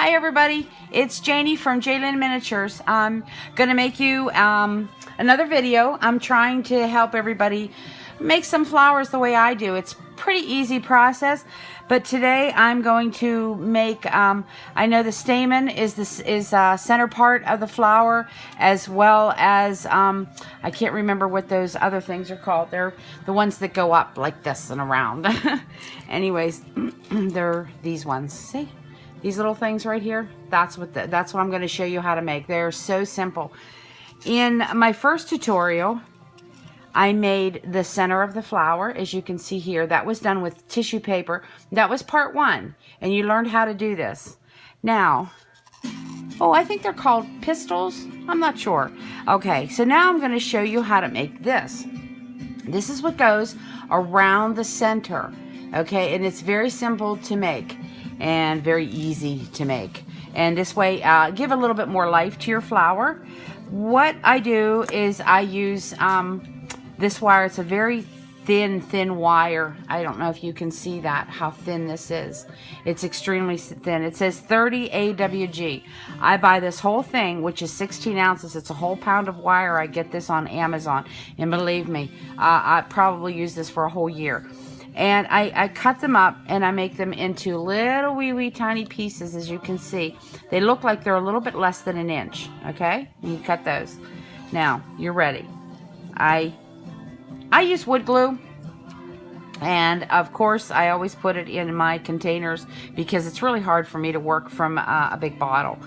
Hi everybody, it's Janie from JayLynn Miniatures. I'm gonna make you another video. I'm trying to help everybody make some flowers the way I do. It's a pretty easy process, but today I'm going to make, I know the stamen is center part of the flower, as well as, I can't remember what those other things are called. They're the ones that go up like this and around. Anyways, they're these ones, see? These little things right here, that's what I'm going to show you how to make. They're so simple. In my first tutorial, I made the center of the flower, as you can see here. That was done with tissue paper. That was part one, and you learned how to do this. Now, oh, I think they're called pistils. I'm not sure. Okay, so now I'm going to show you how to make this. This is what goes around the center, okay, and it's very simple to make and very easy to make. And this way, give a little bit more life to your flower. What I do is I use this wire. It's a very thin wire. I don't know if you can see that, how thin this is. It's extremely thin. It says 30 AWG. I buy this whole thing, which is 16 ounces. It's a whole pound of wire. I get this on Amazon, and believe me, I probably use this for a whole year. And I cut them up and I make them into little wee tiny pieces, as you can see. They look like they're a little bit less than an inch, okay? And you cut those. Now, you're ready. I use wood glue, and of course I always put it in my containers because it's really hard for me to work from a big bottle.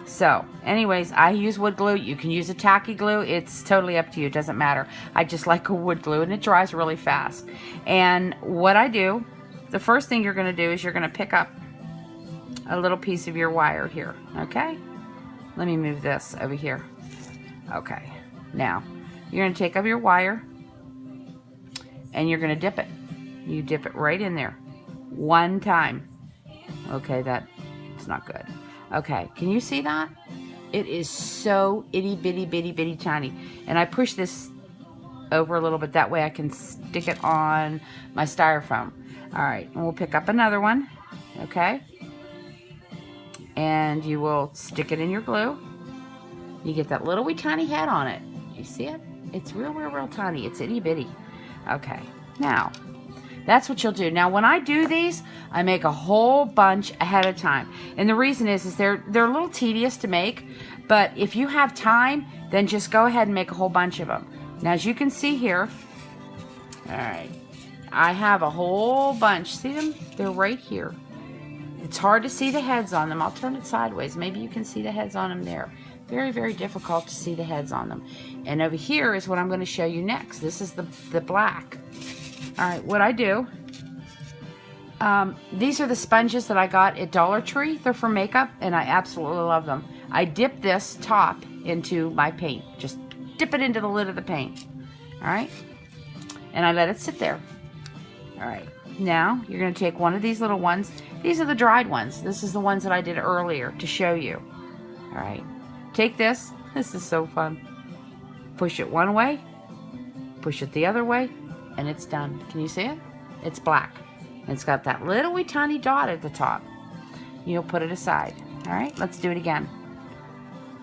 So anyways, I use wood glue. You can use a tacky glue. It's totally up to you. It doesn't matter. I just like a wood glue, and it dries really fast. And what I do, the first thing you're going to do is you're going to pick up a little piece of your wire here, okay? Let me move this over here. Okay, now you're going to take up your wire and you're going to dip it. You dip it right in there one time. Okay, that's not good. Okay, can you see that? It is so itty bitty tiny. And I push this over a little bit, that way I can stick it on my styrofoam. All right, and we'll pick up another one, okay? And you will stick it in your glue. You get that little wee tiny head on it. You see it? It's real tiny. It's itty bitty. Okay, now that's what you'll do. Now, when I do these, I make a whole bunch ahead of time. And the reason is they're a little tedious to make, but if you have time, then just go ahead and make a whole bunch of them. Now, as you can see here, all right, I have a whole bunch. See them? They're right here. It's hard to see the heads on them. I'll turn it sideways. Maybe you can see the heads on them there. Very difficult to see the heads on them. And over here is what I'm going to show you next. This is the black. All right, what I do, these are the sponges that I got at Dollar Tree. They're for makeup, and I absolutely love them. I dip this top into my paint. Just dip it into the lid of the paint. All right, and I let it sit there. All right, now you're going to take one of these little ones. These are the dried ones. This is the ones that I did earlier to show you. All right, take this. This is so fun. Push it one way, push it the other way, and it's done. Can you see it? It's black. It's got that little wee tiny dot at the top. You'll put it aside. All right, let's do it again.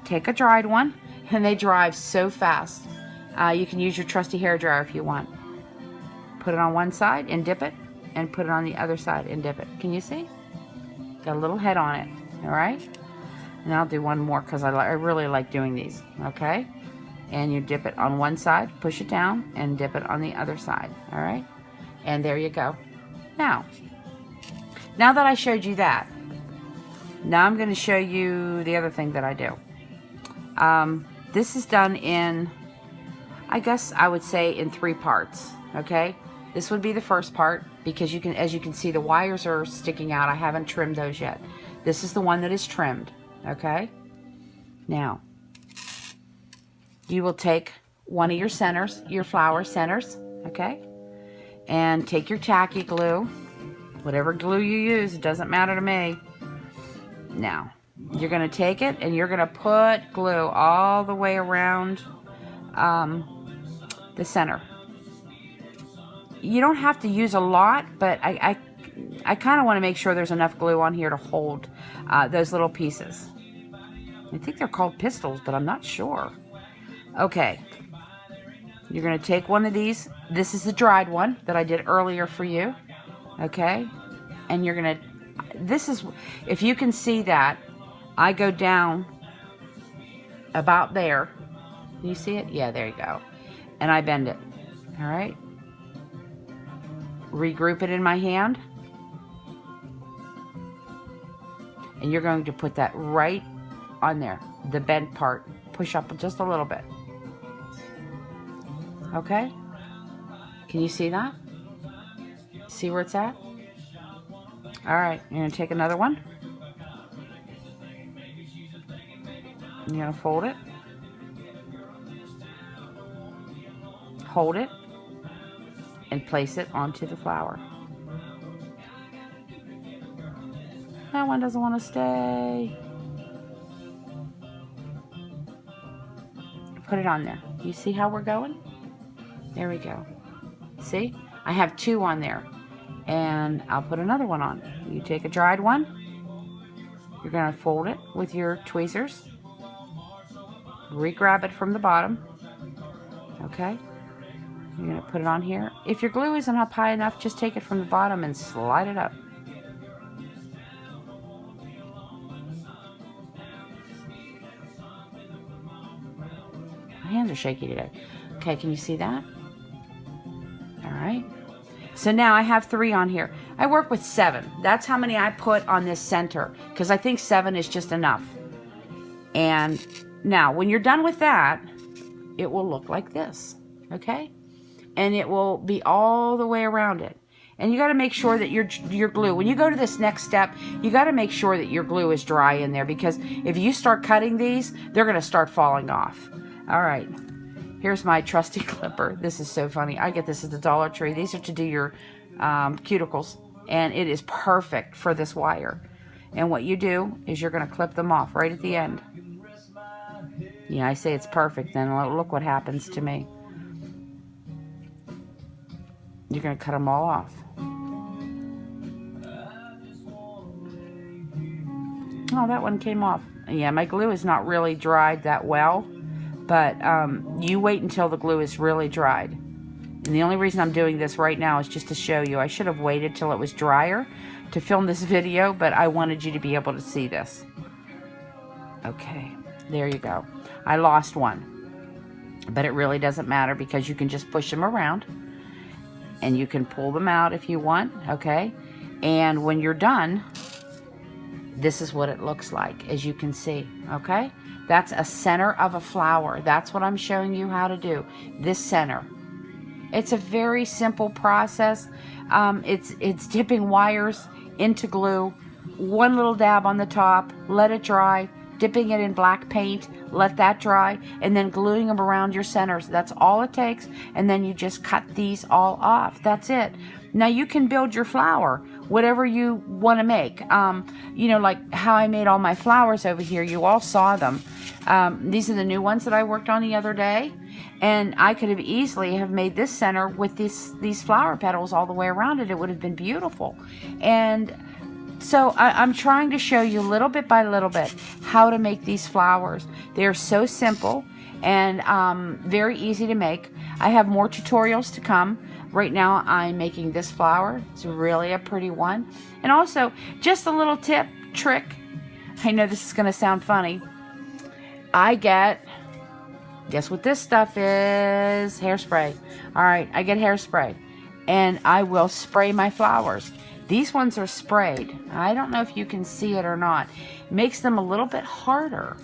Take a dried one, and they dry so fast. You can use your trusty hair dryer if you want. Put it on one side and dip it, and put it on the other side and dip it. Can you see? Got a little head on it. All right, and I'll do one more because I really like doing these. Okay. And you dip it on one side, push it down, and dip it on the other side, all right? And there you go. Now that I showed you that, now I'm going to show you the other thing that I do. This is done in, I guess I would say, in 3 parts, okay? This would be the first part, because you can, as you can see, the wires are sticking out. I haven't trimmed those yet. This is the one that is trimmed, okay? Now, you will take one of your centers, your flower centers, okay? And take your tacky glue, whatever glue you use, it doesn't matter to me. Now, you're going to take it and you're going to put glue all the way around the center. You don't have to use a lot, but I kind of want to make sure there's enough glue on here to hold those little pieces. I think they're called pistils, but I'm not sure. Okay. You're going to take one of these. This is the dried one that I did earlier for you. Okay. And you're going to, this is, if you can see that, I go down about there. You see it? Yeah, there you go. And I bend it. All right. Regroup it in my hand. And you're going to put that right on there. The bent part. Push up just a little bit. Okay? Can you see that? See where it's at? All right. You're going to take another one. You're going to fold it. Hold it. And place it onto the flower. That one doesn't want to stay. Put it on there. You see how we're going? There we go. See? I have 2 on there. And I'll put another one on. You take a dried one. You're going to fold it with your tweezers. Re-grab it from the bottom. Okay? You're going to put it on here. If your glue isn't up high enough, just take it from the bottom and slide it up. My hands are shaky today. Okay, can you see that? All right. So now I have 3 on here. I work with 7. That's how many I put on this center, because I think 7 is just enough. And now, when you're done with that, it will look like this. Okay? And it will be all the way around it. And you got to make sure that your glue, when you go to this next step, you got to make sure that your glue is dry in there, because if you start cutting these, they're going to start falling off. All right. Here's my trusty clipper. This is so funny. I get this at the Dollar Tree. These are to do your cuticles. And it is perfect for this wire. And what you do is you're going to clip them off right at the end. Yeah, I say it's perfect. Then look what happens to me. You're going to cut them all off. Oh, that one came off. Yeah, my glue is not really dried that well. But you wait until the glue is really dried. And the only reason I'm doing this right now is just to show you. I should have waited till it was drier to film this video, but I wanted you to be able to see this. Okay, there you go. I lost one. But it really doesn't matter, because you can just push them around. And you can pull them out if you want, okay? And when you're done, this is what it looks like, as you can see, okay? That's a center of a flower. That's what I'm showing you how to do. This center. It's a very simple process. It's dipping wires into glue. One little dab on the top. Let it dry. Dipping it in black paint. Let that dry. And then gluing them around your centers. That's all it takes. And then you just cut these all off. That's it. Now you can build your flower, whatever you want to make. You know, like how I made all my flowers over here. You all saw them. These are the new ones that I worked on the other day. And I could have easily have made this center with these flower petals all the way around it. It would have been beautiful. And so I'm trying to show you little bit by little bit how to make these flowers. They're so simple and very easy to make. I have more tutorials to come. Right now I'm making this flower. It's really a pretty one. And also, just a little trick. I know this is going to sound funny. Guess what this stuff is? Hairspray. Alright, I get hairspray. And I will spray my flowers. These ones are sprayed. I don't know if you can see it or not. It makes them a little bit harder.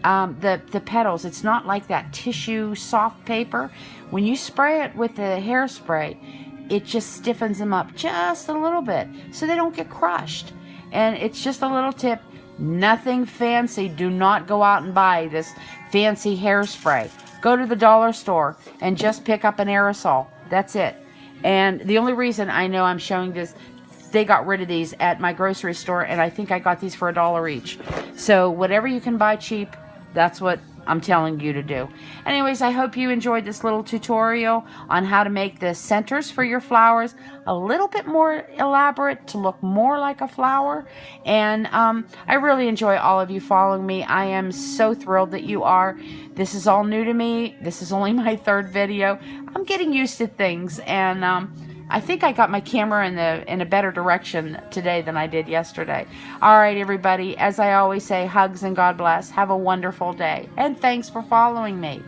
The petals, it's not like that tissue soft paper. When you spray it with the hairspray, it just stiffens them up just a little bit so they don't get crushed. And it's just a little tip. Nothing fancy. Do not go out and buy this fancy hairspray. Go to the dollar store and just pick up an aerosol. That's it. And the only reason I know I'm showing this, they got rid of these at my grocery store, and I think I got these for $1 each. So whatever you can buy cheap, that's what I'm telling you to do. Anyways, I hope you enjoyed this little tutorial on how to make the centers for your flowers a little bit more elaborate to look more like a flower. And I really enjoy all of you following me. I am so thrilled that you are. This is all new to me. This is only my third video. I'm getting used to things, and I think I got my camera in a better direction today than I did yesterday. All right, everybody. As I always say, hugs and God bless. Have a wonderful day. And thanks for following me.